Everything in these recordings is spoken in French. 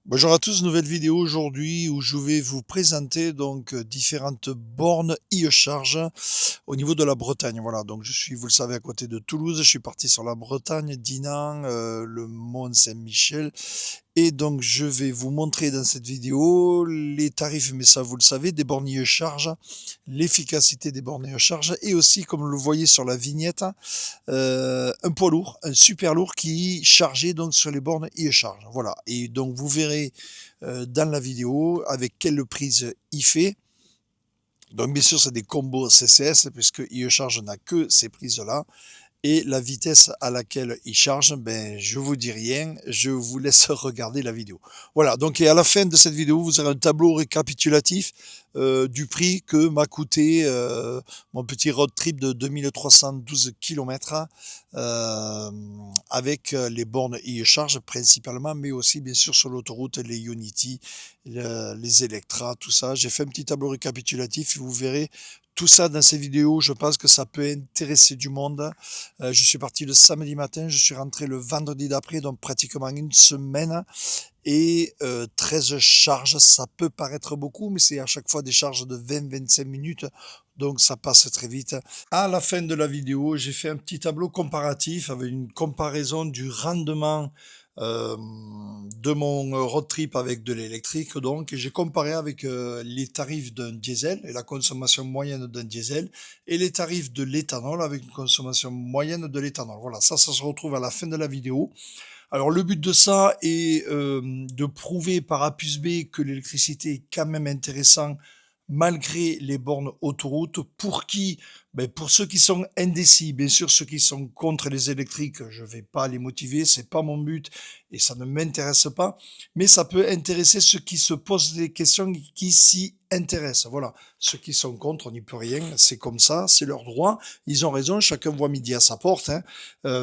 Bonjour à tous, nouvelle vidéo aujourd'hui où je vais vous présenter différentes bornes e-charge au niveau de la Bretagne. Voilà, donc je suis, vous le savez, à côté de Toulouse. Je suis parti sur la Bretagne, Dinan, le Mont Saint-Michel. Et donc je vais vous montrer dans cette vidéo les tarifs, mais ça vous le savez, des bornes e-charge, l'efficacité des bornes e-charge et aussi, comme vous le voyez sur la vignette, un poids lourd, un super lourd qui chargeait donc sur les bornes e-charge. Voilà. Et donc vous verrez dans la vidéo avec quelle prise il fait. Donc bien sûr c'est des combos CCS puisque e-charge n'a que ces prises-là. Et la vitesse à laquelle il charge, ben, je vous dis rien, je vous laisse regarder la vidéo. Voilà, donc et à la fin de cette vidéo, vous aurez un tableau récapitulatif du prix que m'a coûté mon petit road trip de 2312 km avec les bornes e-charge principalement, mais aussi bien sûr sur l'autoroute, les Unity, les Electra, tout ça. J'ai fait un petit tableau récapitulatif et vous verrez tout ça dans ces vidéos. Je pense que ça peut intéresser du monde. Je suis parti le samedi matin, je suis rentré le vendredi d'après, donc pratiquement une semaine. Et 13 charges, ça peut paraître beaucoup, mais c'est à chaque fois des charges de 20-25 minutes, donc ça passe très vite. À la fin de la vidéo, j'ai fait un petit tableau comparatif avec une comparaison du rendement euh, de mon road trip avec de l'électrique, donc, et j'ai comparé avec les tarifs d'un diesel et la consommation moyenne d'un diesel et les tarifs de l'éthanol avec une consommation moyenne de l'éthanol. Voilà, ça se retrouve à la fin de la vidéo. Alors le but de ça est de prouver par A plus B que l'électricité est quand même intéressant malgré les bornes autoroutes. Pour qui? Ben, pour ceux qui sont indécis, bien sûr ceux qui sont contre les électriques, je ne vais pas les motiver, c'est pas mon but et ça ne m'intéresse pas, mais ça peut intéresser ceux qui se posent des questions et qui s'y intéressent. Voilà, ceux qui sont contre, on n'y peut rien, c'est comme ça, c'est leur droit, ils ont raison, chacun voit midi à sa porte, hein.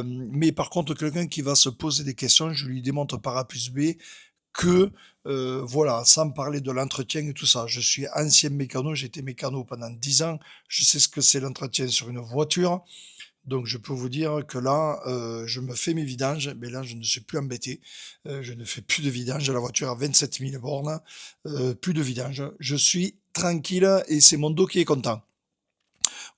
Mais par contre, quelqu'un qui va se poser des questions, je lui démontre par A plus B que, voilà, sans parler de l'entretien et tout ça. Je suis ancien mécano, j'ai été mécano pendant 10 ans, je sais ce que c'est l'entretien sur une voiture. Donc je peux vous dire que là, je me fais mes vidanges, mais là je ne suis plus embêté. Je ne fais plus de vidange, la voiture a 27 000 bornes, plus de vidange. Je suis tranquille et c'est mon dos qui est content.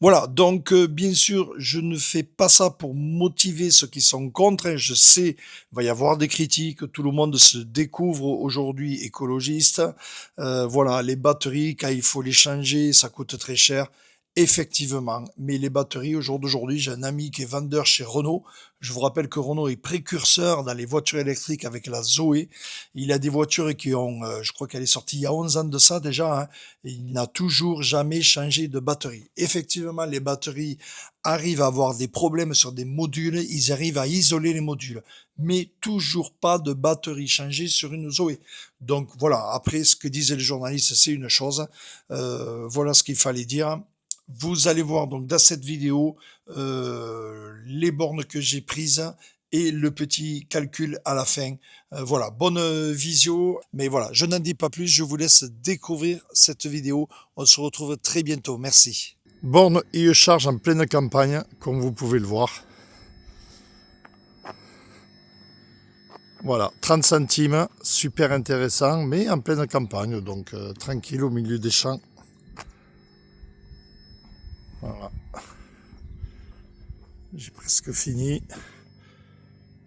Voilà, donc bien sûr, je ne fais pas ça pour motiver ceux qui sont contre, hein. Je sais, il va y avoir des critiques, tout le monde se découvre aujourd'hui écologiste. Voilà, les batteries, quand il faut les changer, ça coûte très cher. Effectivement, mais les batteries, au jour d'aujourd'hui, j'ai un ami qui est vendeur chez Renault. Je vous rappelle que Renault est précurseur dans les voitures électriques avec la Zoé. Il a des voitures qui ont, je crois qu'elle est sortie il y a 11 ans de ça déjà, hein, et il n'a toujours jamais changé de batterie. Effectivement, les batteries arrivent à avoir des problèmes sur des modules, ils arrivent à isoler les modules, mais toujours pas de batterie changée sur une Zoé. Donc voilà, après ce que disaient les journalistes, c'est une chose. Voilà ce qu'il fallait dire. Vous allez voir donc dans cette vidéo les bornes que j'ai prises et le petit calcul à la fin. Voilà, bonne visio. Mais voilà, je n'en dis pas plus, je vous laisse découvrir cette vidéo. On se retrouve très bientôt. Merci. Borne e-charge en pleine campagne, comme vous pouvez le voir. Voilà, 30 centimes, super intéressant, mais en pleine campagne, donc tranquille au milieu des champs. Voilà. J'ai presque fini.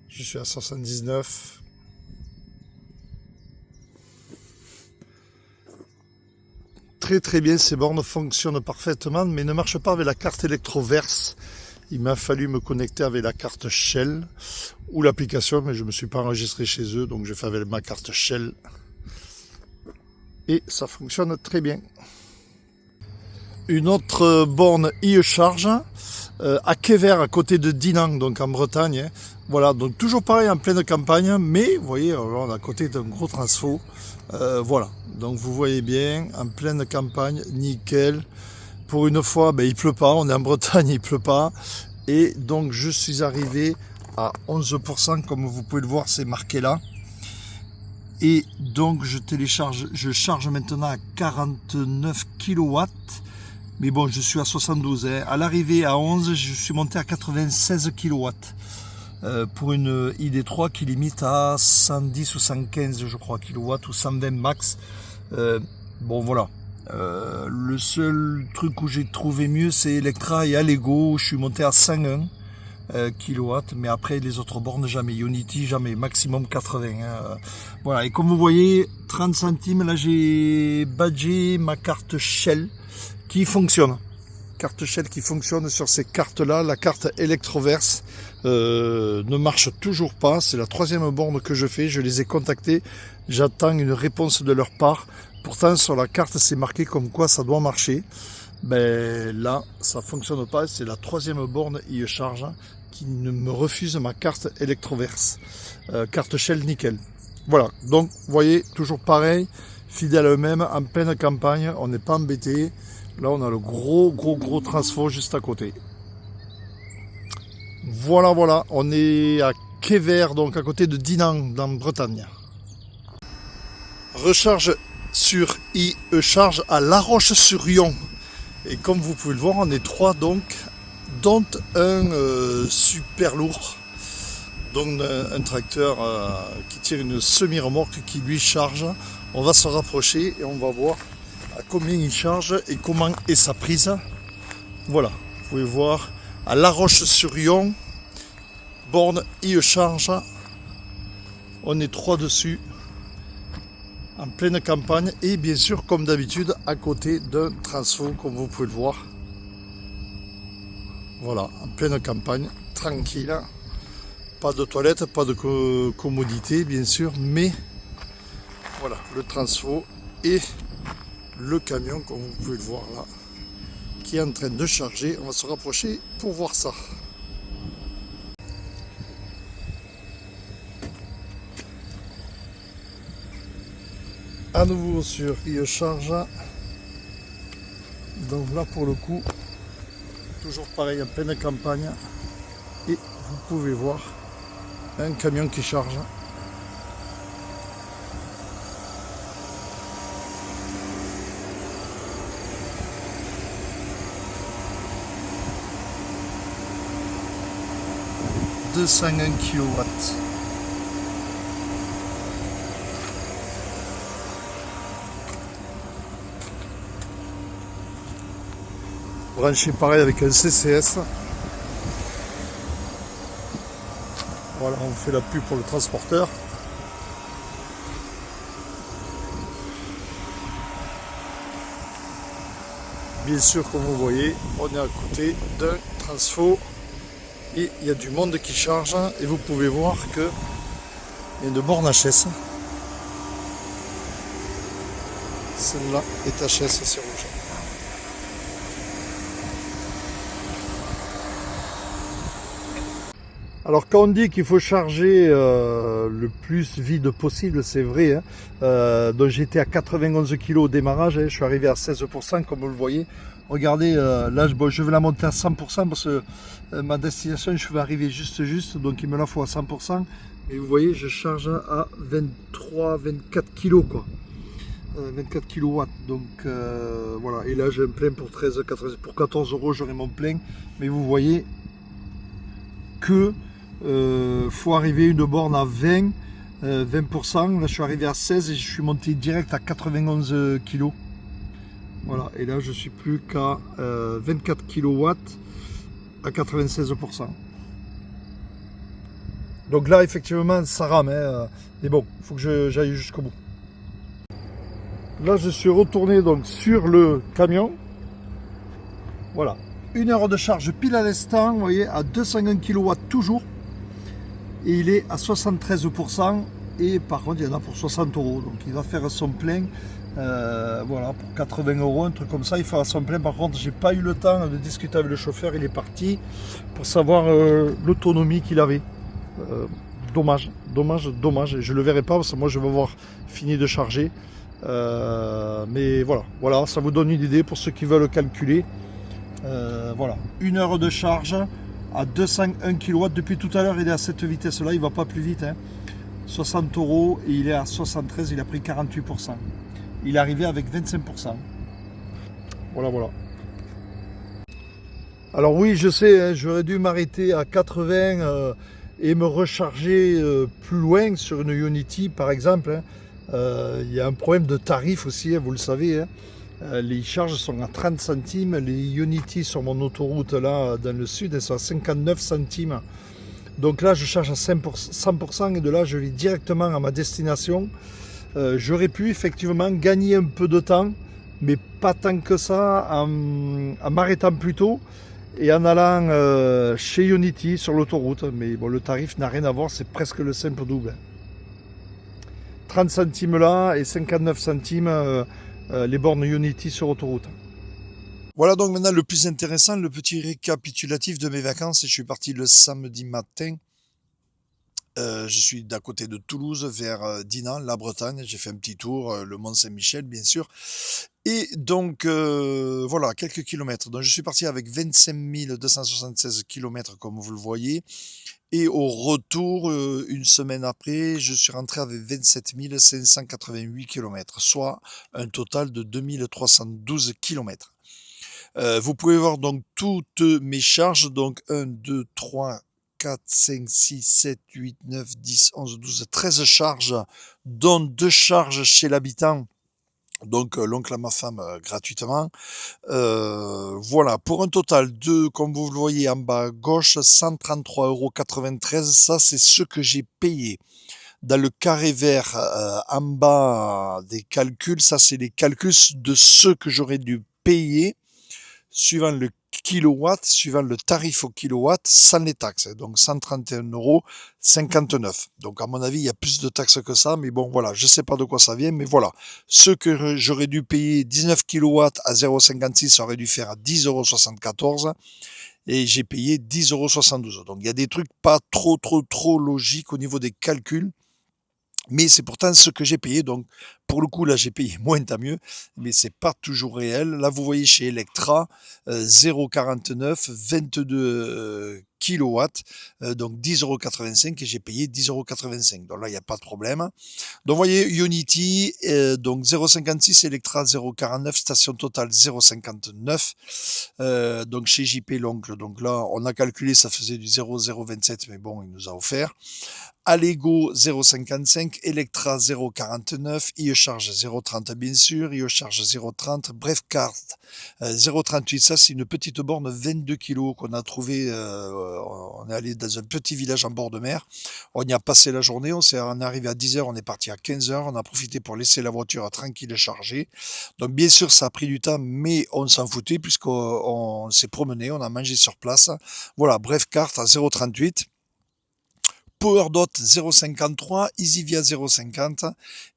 Je suis à 79. Très très bien, ces bornes fonctionnent parfaitement, mais ne marchent pas avec la carte électroverse. Il m'a fallu me connecter avec la carte Shell ou l'application, mais je ne me suis pas enregistré chez eux, donc j'ai fait avec ma carte Shell. Et ça fonctionne très bien. Une autre borne e-charge à Quévert, à côté de Dinan, donc en Bretagne. Hein. Voilà, donc toujours pareil en pleine campagne, mais vous voyez, on est à côté d'un gros transfo. Voilà, donc vous voyez bien, en pleine campagne, nickel. Pour une fois, ben, il pleut pas, on est en Bretagne, il pleut pas. Et donc je suis arrivé à 11%, comme vous pouvez le voir, c'est marqué là. Et donc je charge maintenant à 49 kW. Mais bon, je suis à 72. Hein. À l'arrivée à 11, je suis monté à 96 kW. pour une ID3 qui limite à 110 ou 115 je crois kilowatts ou 120 max. Bon voilà. Le seul truc où j'ai trouvé mieux c'est Electra et Allego où je suis monté à 101 kilowatts, mais après les autres bornes jamais, Ionity jamais, maximum 80. Voilà, et comme vous voyez 30 centimes, là j'ai badgé ma carte Shell qui fonctionne. Carte Shell qui fonctionne sur ces cartes là. La carte Electroverse ne marche toujours pas, c'est la 3e borne que je fais, je les ai contactés, j'attends une réponse de leur part. Pourtant sur la carte c'est marqué comme quoi ça doit marcher. Ben là ça fonctionne pas, c'est la 3e borne e-charge qui ne me refuse ma carte Electroverse, carte Shell nickel. Voilà, donc vous voyez, toujours pareil, fidèle à eux-mêmes, en pleine campagne, on n'est pas embêté. Là on a le gros transfo juste à côté. Voilà, on est à Quévert, donc à côté de Dinan, dans Bretagne. Recharge sur e-charge à La Roche-sur-Yon. Et comme vous pouvez le voir, on est 3 donc, dont un super lourd, donc un tracteur qui tire une semi-remorque qui lui charge. On va se rapprocher et on va voir à combien il charge et comment est sa prise. Voilà, vous pouvez voir à La Roche-sur-Yon, borne e-charge, on est 3 dessus, en pleine campagne et bien sûr comme d'habitude à côté d'un transfo comme vous pouvez le voir. Voilà, en pleine campagne, tranquille, pas de toilette, pas de commodité bien sûr, mais voilà le transfo et le camion comme vous pouvez le voir là qui est en train de charger. On va se rapprocher pour voir ça. À nouveau sur e-charge, donc là pour le coup toujours pareil en pleine campagne et vous pouvez voir un camion qui charge. « 201 kilowatts. Branché pareil avec un CCS. Voilà, on fait la pub pour le transporteur. Bien sûr, comme vous voyez, on est à côté d'un transfo et il y a du monde qui charge et vous pouvez voir que il y a une borne HS. Celle-là est HS, c'est rouge. Alors quand on dit qu'il faut charger le plus vide possible, c'est vrai. Donc j'étais à 91 kg au démarrage, je suis arrivé à 16% comme vous le voyez. Regardez, là je vais la monter à 100% parce que ma destination je vais arriver juste, donc il me la faut à 100%. Et vous voyez, je charge à 23-24 kg quoi. 24 kW, donc voilà. Et là j'ai un plein pour 14 €, j'aurai mon plein. Mais vous voyez que faut arriver une borne à 20%. Là je suis arrivé à 16 et je suis monté direct à 91 kg. Voilà, et là je suis plus qu'à 24 kW à 96%. Donc là effectivement ça rame, mais bon, il faut que j'aille jusqu'au bout. Là je suis retourné donc sur le camion. Voilà, 1 heure de charge pile à l'instant, vous voyez, à 201 kW toujours. Et il est à 73%. Et par contre il y en a pour 60 €. Donc il va faire son plein. Voilà, pour 80 €, un truc comme ça, il fera son plein. Par contre, j'ai pas eu le temps de discuter avec le chauffeur, il est parti pour savoir l'autonomie qu'il avait. Dommage. Je le verrai pas parce que moi je vais avoir fini de charger. Mais voilà, ça vous donne une idée pour ceux qui veulent calculer. Voilà, 1 heure de charge à 201 kW. Depuis tout à l'heure, il est à cette vitesse-là, il va pas plus vite. 60 € et il est à 73, il a pris 48%. Il est arrivé avec 25%. Voilà. Alors oui, je sais, j'aurais dû m'arrêter à 80 et me recharger plus loin sur une Ionity par exemple, hein. Il y a un problème de tarif aussi, hein, vous le savez, hein. Les charges sont à 30 centimes, les Ionity sur mon autoroute là dans le sud, elles sont à 59 centimes. Donc là je charge à 100% et de là je vais directement à ma destination. J'aurais pu effectivement gagner un peu de temps, mais pas tant que ça, en m'arrêtant plus tôt et en allant chez Unity sur l'autoroute. Mais bon, le tarif n'a rien à voir, c'est presque le simple double. 30 centimes là et 59 centimes les bornes Unity sur autoroute. Voilà donc maintenant le plus intéressant, le petit récapitulatif de mes vacances. Je suis parti le samedi matin. Je suis d'à côté de Toulouse vers Dinan, la Bretagne. J'ai fait un petit tour, le Mont Saint-Michel bien sûr. Et donc voilà, quelques kilomètres. Donc je suis parti avec 25 276 kilomètres comme vous le voyez. Et au retour, une semaine après, je suis rentré avec 27 588 kilomètres, soit un total de 2312 kilomètres. Vous pouvez voir donc toutes mes charges, donc 1, 2, 3, 4, 5, 6, 7, 8, 9, 10, 11, 12, 13 charges, dont 2 charges chez l'habitant, donc l'oncle à ma femme gratuitement. Voilà, pour un total de, comme vous le voyez en bas à gauche, 133,93 €. Ça, c'est ce que j'ai payé. Dans le carré vert en bas des calculs, ça, c'est les calculs de ce que j'aurais dû payer suivant le kilowatt, suivant le tarif au kilowatt, sans les taxes. Donc 131,59 €. Donc à mon avis, il y a plus de taxes que ça, mais bon voilà, je sais pas de quoi ça vient, mais voilà. Ce que j'aurais dû payer 19 kilowatts à 0,56, ça aurait dû faire à 10,74 € et j'ai payé 10,72 €. Donc il y a des trucs pas trop logiques au niveau des calculs. Mais c'est pourtant ce que j'ai payé, donc pour le coup là j'ai payé moins, tant mieux, mais c'est pas toujours réel. Là vous voyez chez Electra, 0,49, 22 kilowatts, donc 10,85 € et j'ai payé 10,85 €. Donc là il n'y a pas de problème. Donc vous voyez Unity, donc 0,56, Electra 0,49, station totale 0,59. Donc chez JP l'oncle, donc là on a calculé ça faisait du 0,027, mais bon il nous a offert. Allego 0,55, Electra 0,49, iCharge 0,30 bien sûr, iCharge 0,30, Brefcart 0,38, ça c'est une petite borne 22 kg qu'on a trouvé, on est allé dans un petit village en bord de mer, on y a passé la journée, on est arrivé à 10 heures, on est parti à 15 heures, on a profité pour laisser la voiture tranquille et chargée. Donc bien sûr ça a pris du temps, mais on s'en foutait puisqu'on s'est promené, on a mangé sur place. Voilà, Brefcart à 0,38. PowerDot 0,53, EasyVia 0,50,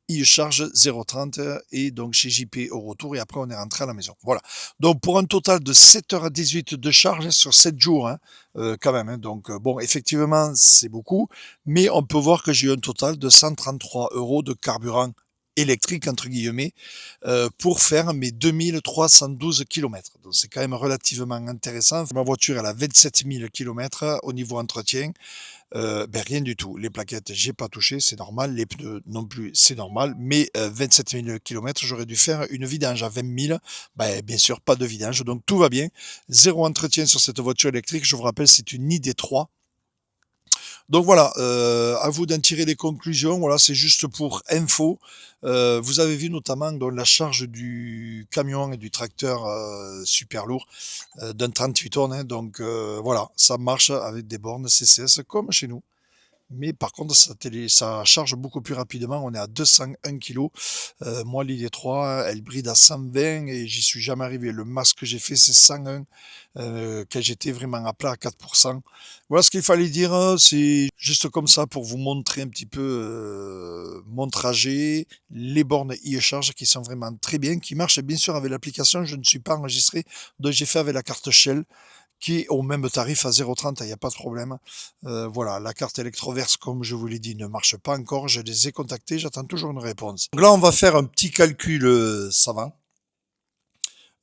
iCharge 0,30 et donc chez JP au retour et après on est rentré à la maison. Voilà. Donc pour un total de 7h18 de charge sur 7 jours, hein, quand même. Hein. Donc bon, effectivement c'est beaucoup, mais on peut voir que j'ai eu un total de 133 € de carburant électrique entre guillemets pour faire mes 2312 kilomètres. Donc c'est quand même relativement intéressant. Ma voiture elle a 27 000 kilomètres au niveau entretien. Ben rien du tout. Les plaquettes, j'ai pas touché, c'est normal. Les pneus non plus, c'est normal. Mais 27 000 kilomètres, j'aurais dû faire une vidange à 20 000. Ben, bien sûr, pas de vidange, donc tout va bien. Zéro entretien sur cette voiture électrique. Je vous rappelle, c'est une ID3. Donc voilà, à vous d'en tirer des conclusions. Voilà, c'est juste pour info. Vous avez vu notamment dans la charge du camion et du tracteur super lourd d'un 38 tonnes. Hein. Donc voilà, ça marche avec des bornes CCS comme chez nous. Mais par contre, ça charge beaucoup plus rapidement. On est à 201 kg. Moi, l'idée 3, elle bride à 120 et j'y suis jamais arrivé. Le max que j'ai fait, c'est 101, quand j'étais vraiment à plat à 4%. Voilà ce qu'il fallait dire. C'est juste comme ça pour vous montrer un petit peu mon trajet, les bornes e-charge qui sont vraiment très bien, qui marchent bien sûr avec l'application. Je ne suis pas enregistré, donc j'ai fait avec la carte Shell qui est au même tarif à 0,30, il n'y a pas de problème. Voilà, la carte électroverse, comme je vous l'ai dit, ne marche pas encore. Je les ai contactés, j'attends toujours une réponse. Donc là, on va faire un petit calcul savant,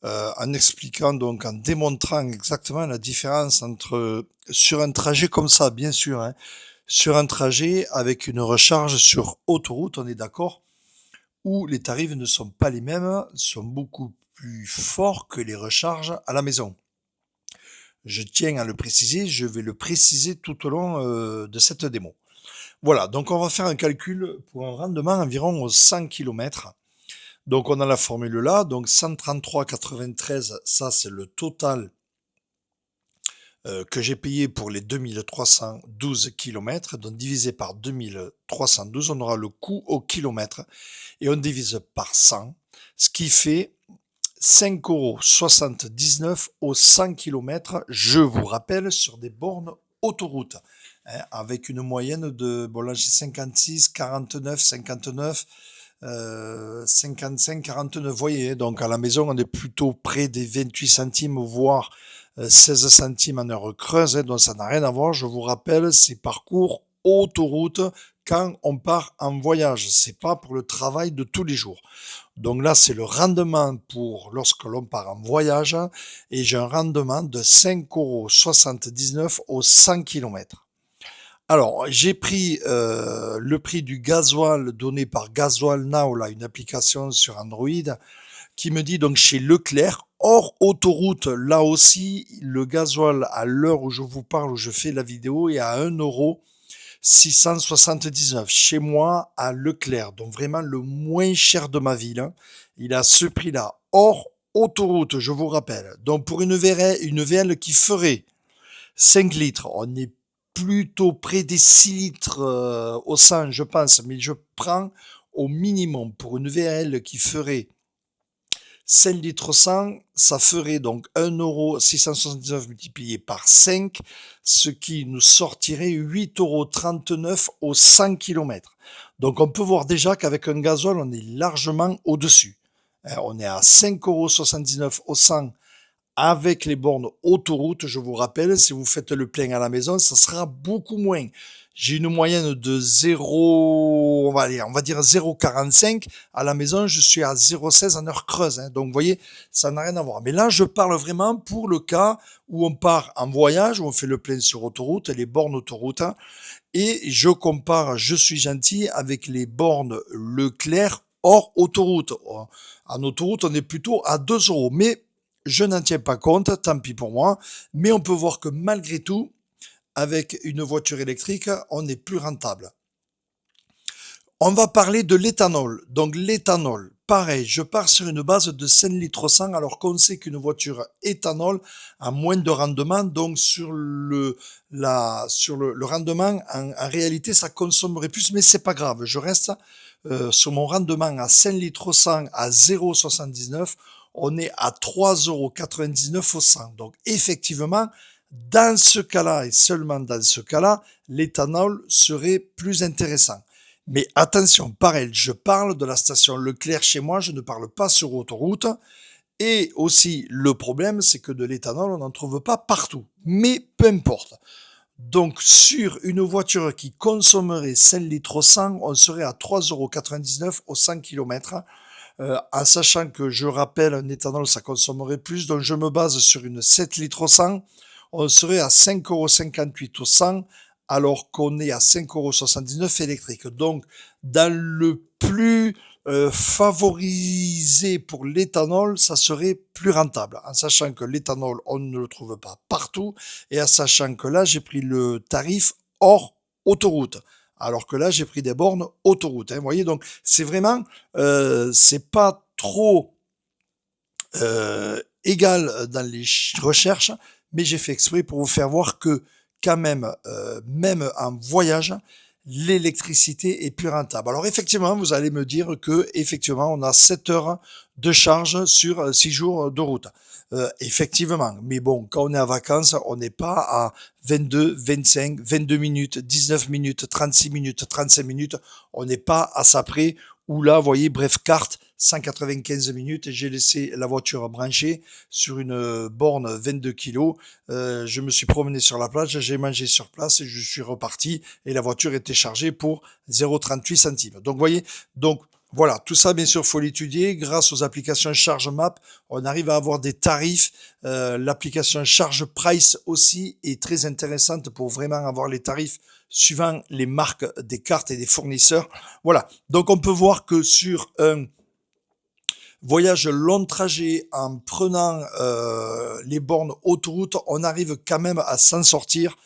en expliquant, donc en démontrant exactement la différence entre, sur un trajet comme ça, bien sûr, hein, sur un trajet avec une recharge sur autoroute, on est d'accord, où les tarifs ne sont pas les mêmes, sont beaucoup plus forts que les recharges à la maison. Je tiens à le préciser, je vais le préciser tout au long de cette démo. Voilà, donc on va faire un calcul pour un rendement environ aux 100 km. Donc on a la formule là, donc 133,93, ça c'est le total que j'ai payé pour les 2312 km, donc divisé par 2312, on aura le coût au kilomètre, et on divise par 100, ce qui fait 5,79 € au 100 km, je vous rappelle, sur des bornes autoroute, hein, avec une moyenne de, bon là j'ai 56, 49, 59, 55, 49, vous voyez, donc à la maison on est plutôt près des 28 centimes, voire 16 centimes en heure creuse, hein, donc ça n'a rien à voir, je vous rappelle, c'est parcours autoroute quand on part en voyage, c'est pas pour le travail de tous les jours. Donc là, c'est le rendement pour lorsque l'on part en voyage, et j'ai un rendement de 5,79 € au 100 km. Alors, j'ai pris le prix du gasoil donné par Gasoil Now, là, une application sur Android, qui me dit donc chez Leclerc, hors autoroute, là aussi, le gasoil à l'heure où je vous parle, où je fais la vidéo, est à 1,679 € chez moi à Leclerc, donc vraiment le moins cher de ma ville, hein. Il a ce prix-là, hors autoroute, je vous rappelle. Donc pour une VL qui ferait 5 litres, on est plutôt près des 6 litres au 100, je pense, mais je prends au minimum pour une VL qui ferait 5 litres 100, ça ferait donc 1,679 € multiplié par 5, ce qui nous sortirait 8,39 € au 100 km. Donc on peut voir déjà qu'avec un gasoil, on est largement au-dessus. On est à 5,79 € au 100 avec les bornes autoroute. Je vous rappelle, si vous faites le plein à la maison, ça sera beaucoup moins. J'ai une moyenne de 0, on va dire 0,45. À la maison, je suis à 0,16 en heure creuse, hein. Donc, vous voyez, ça n'a rien à voir. Mais là, je parle vraiment pour le cas où on part en voyage, où on fait le plein sur autoroute, les bornes autoroute, hein, et je compare, je suis gentil, avec les bornes Leclerc hors autoroute. En autoroute, on est plutôt à 2 €. Mais je n'en tiens pas compte, tant pis pour moi. Mais on peut voir que malgré tout, avec une voiture électrique, on est plus rentable. On va parler de l'éthanol. Donc l'éthanol, pareil, je pars sur une base de 5 litres 100, alors qu'on sait qu'une voiture éthanol a moins de rendement. Donc sur le rendement, en réalité, ça consommerait plus, mais c'est pas grave. Je reste sur mon rendement à 5 litres 100 à 0,79. On est à 3,99 € au 100. Donc effectivement, dans ce cas-là, et seulement dans ce cas-là, l'éthanol serait plus intéressant. Mais attention, pareil, je parle de la station Leclerc chez moi, je ne parle pas sur autoroute. Et aussi, le problème, c'est que de l'éthanol, on n'en trouve pas partout. Mais peu importe. Donc, sur une voiture qui consommerait 5 litres 100, on serait à 3,99 € au 100 km. En sachant que, je rappelle, un éthanol, ça consommerait plus. Donc, je me base sur une 7 litres 100. On serait à 5,58 € au 100, alors qu'on est à 5,79 € électrique. Donc, dans le plus favorisé pour l'éthanol, ça serait plus rentable, en sachant que l'éthanol, on ne le trouve pas partout, et en sachant que là, j'ai pris le tarif hors autoroute, alors que là, j'ai pris des bornes autoroute, hein, vous voyez, donc c'est vraiment, c'est pas trop égal dans les recherches, mais j'ai fait exprès pour vous faire voir que quand même, même en voyage, l'électricité est plus rentable. Alors effectivement, vous allez me dire que effectivement, on a 7 heures de charge sur 6 jours de route. Effectivement, mais bon, quand on est en vacances, on n'est pas à 22, 25, 22 minutes, 19 minutes, 36 minutes, 35 minutes. On n'est pas à ça près où là, vous voyez, bref, carte, 195 minutes, et j'ai laissé la voiture branchée sur une borne 22 kilos. Je me suis promené sur la plage, j'ai mangé sur place et je suis reparti, et la voiture était chargée pour 0,38 centimes. Donc, vous voyez, donc voilà, tout ça, bien sûr, faut l'étudier. Grâce aux applications ChargeMap, on arrive à avoir des tarifs. L'application ChargePrice aussi est très intéressante pour vraiment avoir les tarifs suivant les marques des cartes et des fournisseurs. Voilà, donc on peut voir que sur voyage long trajet en prenant les bornes autoroute, on arrive quand même à s'en sortir.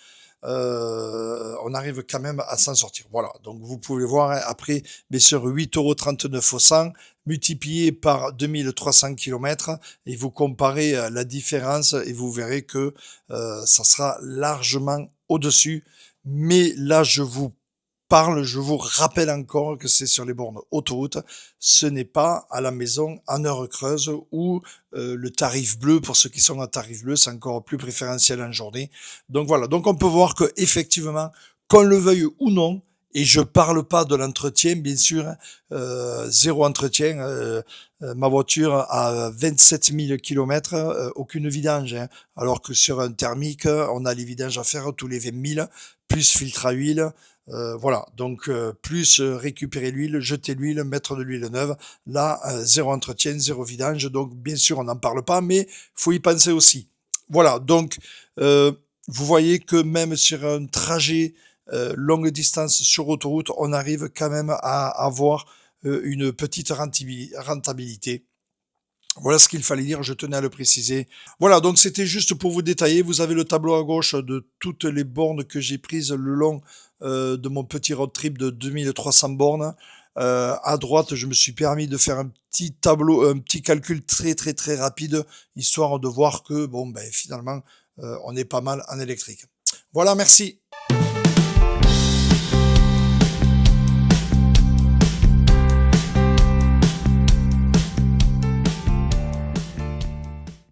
On arrive quand même à s'en sortir. Voilà, donc vous pouvez voir hein, après, mais sur 8,39 € au 100, multiplié par 2300 km, et vous comparez la différence et vous verrez que ça sera largement au-dessus. Mais là, je vous rappelle encore que c'est sur les bornes autoroute, ce n'est pas à la maison en heure creuse ou le tarif bleu, pour ceux qui sont en tarif bleu, c'est encore plus préférentiel en journée. Donc voilà, donc on peut voir que effectivement, qu'on le veuille ou non, et je parle pas de l'entretien, bien sûr, zéro entretien. Ma voiture a 27 000 km, aucune vidange, hein, alors que sur un thermique, on a les vidanges à faire tous les 20 000, plus filtre à huile. Voilà, donc plus récupérer l'huile, jeter l'huile, mettre de l'huile neuve. Là, zéro entretien, zéro vidange. Donc bien sûr, on n'en parle pas, mais faut y penser aussi. Voilà, donc vous voyez que même sur un trajet longue distance sur autoroute, on arrive quand même à avoir une petite rentabilité. Voilà ce qu'il fallait dire, je tenais à le préciser. Voilà, donc c'était juste pour vous détailler. Vous avez le tableau à gauche de toutes les bornes que j'ai prises le long de mon petit road trip de 2300 bornes. À droite, je me suis permis de faire un petit tableau, un petit calcul très rapide, histoire de voir que, bon, ben finalement, on est pas mal en électrique. Voilà, merci.